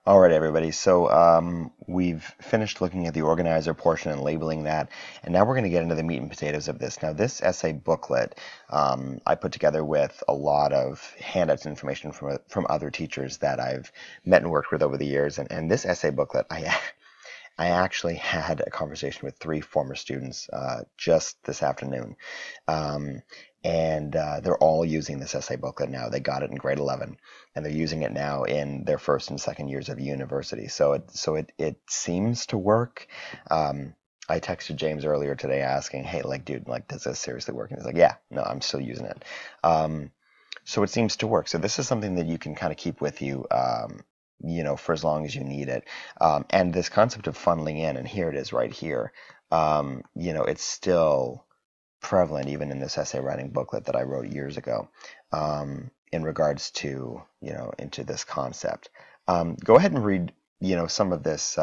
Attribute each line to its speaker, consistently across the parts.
Speaker 1: All right, everybody. So we've finished looking at the organizer portion and labeling that, and now we're going to get into the meat and potatoes of this. Now, this essay booklet I put together with a lot of handouts and information from other teachers that I've met and worked with over the years. And this essay booklet, I actually had a conversation with three former students just this afternoon. Um, and they're all using this essay booklet now. They got it in grade 11, and they're using it now in their first and second years of university. So it seems to work. I texted James earlier today asking, "Hey, like, dude, like, does this seriously work?" And he's like, "Yeah, no, I'm still using it." So it seems to work. So this is something that you can kind of keep with you, for as long as you need it. And this concept of funneling in, and here it is right here, it's still prevalent even in this essay writing booklet that I wrote years ago, in regards to, into this concept. Go ahead and read, some of this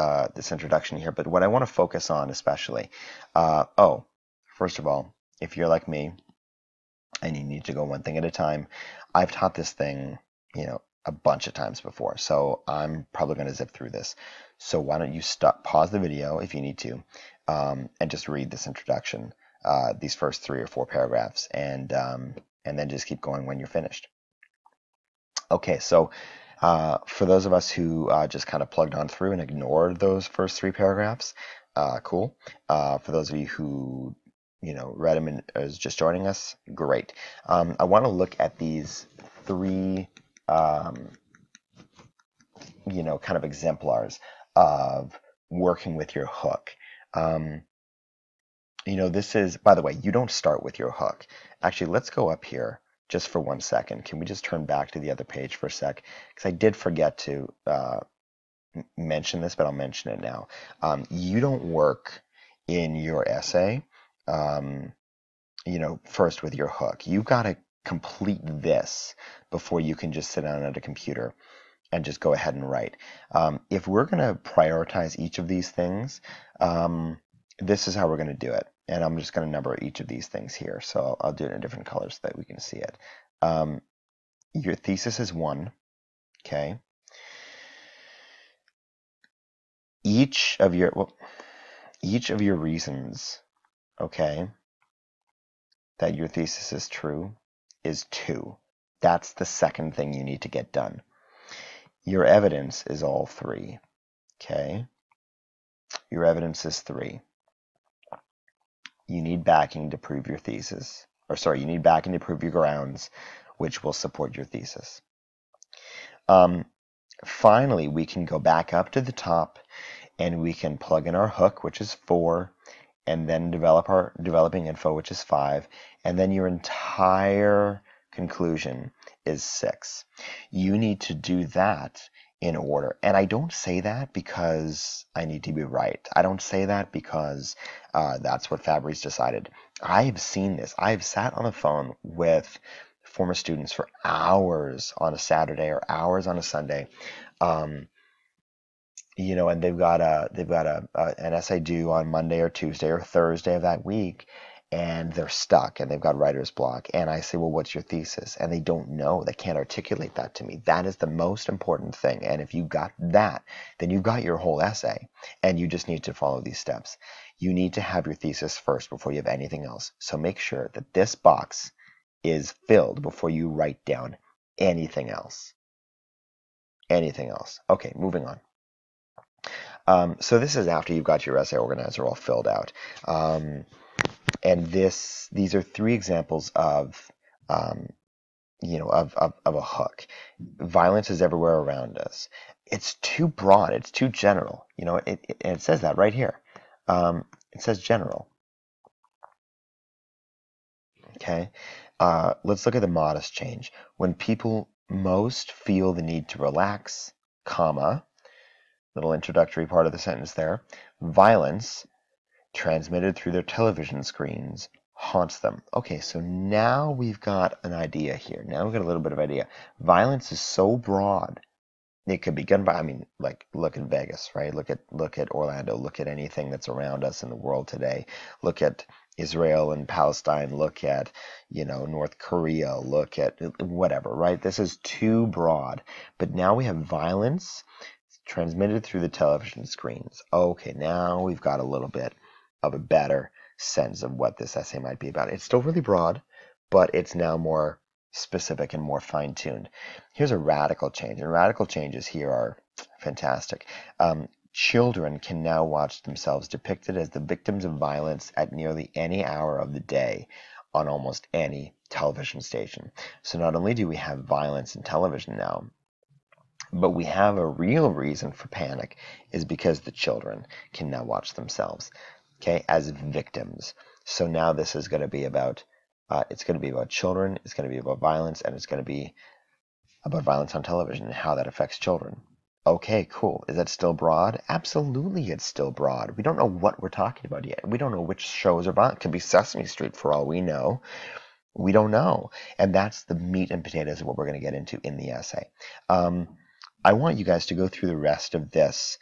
Speaker 1: introduction here, but what I want to focus on especially, first of all, if you're like me and you need to go one thing at a time, I've taught this thing, a bunch of times before, so I'm probably going to zip through this. So why don't you pause the video if you need to, and just read this introduction, these first 3 or 4 paragraphs, and then just keep going when you're finished. Okay, so for those of us who just kind of plugged on through and ignored those first 3 paragraphs, cool. For those of you who read them and is just joining us, great. I want to look at these 3 kind of exemplars of working with your hook. This is, by the way, you don't start with your hook. Actually, let's go up here just for 1 second. Can we just turn back to the other page for a sec? Because I did forget to mention this, but I'll mention it now. You don't work in your essay, first with your hook. You got to complete this before you can just sit down at a computer and just go ahead and write. If we're going to prioritize each of these things, this is how we're going to do it. And I'm just going to number each of these things here. So I'll do it in different colors so that we can see it. Your thesis is 1, okay? Each of your reasons, okay, that your thesis is true is 2. That's the second thing you need to get done. Your evidence is all 3, okay? Your evidence is 3. You need backing to prove your thesis. You need backing to prove your grounds, which will support your thesis. Finally, we can go back up to the top and we can plug in our hook, which is 4, and then develop our developing info, which is 5, and then your entire conclusion is 6. You need to do that in order. And I don't say that because I need to be right. I don't say that because that's what Fabry's decided. I've seen this. I've sat on the phone with former students for hours on a Saturday or hours on a Sunday, and they've got an essay due on Monday or Tuesday or Thursday of that week, and they're stuck and they've got writer's block. And I say, well, what's your thesis? And they don't know. They can't articulate that to me. That is the most important thing. And if you got that, then you've got your whole essay, and you just need to follow these steps. You need to have your thesis first before you have anything else. So make sure that this box is filled before you write down anything else. Anything else. Okay, moving on. So this is after you've got your essay organizer all filled out. And these are 3 examples of a hook. Violence is everywhere around us. It's too broad. It's too general. It says that right here. It says general. Okay. Let's look at the modest change. When people most feel the need to relax, comma, little introductory part of the sentence there, violence transmitted through their television screens haunts them. Okay, so now we've got an idea here. Now we've got a little bit of idea. Violence is so broad. It could be gun violence. Look at Vegas, right? Look at Orlando. Look at anything that's around us in the world today. Look at Israel and Palestine. Look at, North Korea. Look at whatever, right? This is too broad. But now we have violence transmitted through the television screens. Okay, now we've got a little bit of a better sense of what this essay might be about. It's still really broad, but it's now more specific and more fine-tuned. Here's a radical change, and radical changes here are fantastic. Children can now watch themselves depicted as the victims of violence at nearly any hour of the day on almost any television station. So not only do we have violence in television now, but we have a real reason for panic is because the children can now watch themselves, okay, as victims. So now this is going to be about, it's going to be about children, it's going to be about violence, and it's going to be about violence on television and how that affects children. Okay, cool. Is that still broad? Absolutely, it's still broad. We don't know what we're talking about yet. We don't know which shows are violent. It could be Sesame Street for all we know. We don't know. And that's the meat and potatoes of what we're going to get into in the essay. I want you guys to go through the rest of this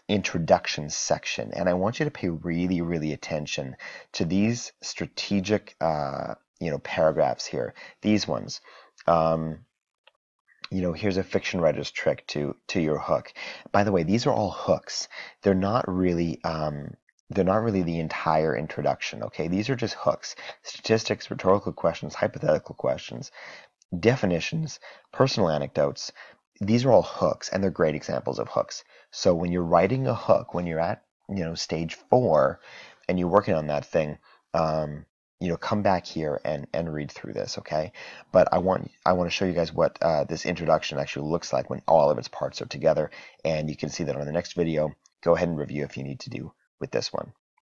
Speaker 1: introduction section, and I want you to pay really, really attention to these strategic, paragraphs here. These ones. Here's a fiction writer's trick to your hook. By the way, these are all hooks. They're not really the entire introduction, okay? These are just hooks. Statistics, rhetorical questions, hypothetical questions, definitions, personal anecdotes. These are all hooks, and they're great examples of hooks. So when you're writing a hook, when you're at, stage 4, and you're working on that thing, come back here and read through this, okay? But I want to show you guys what this introduction actually looks like when all of its parts are together, and you can see that on the next video. Go ahead and review if you need to do with this one.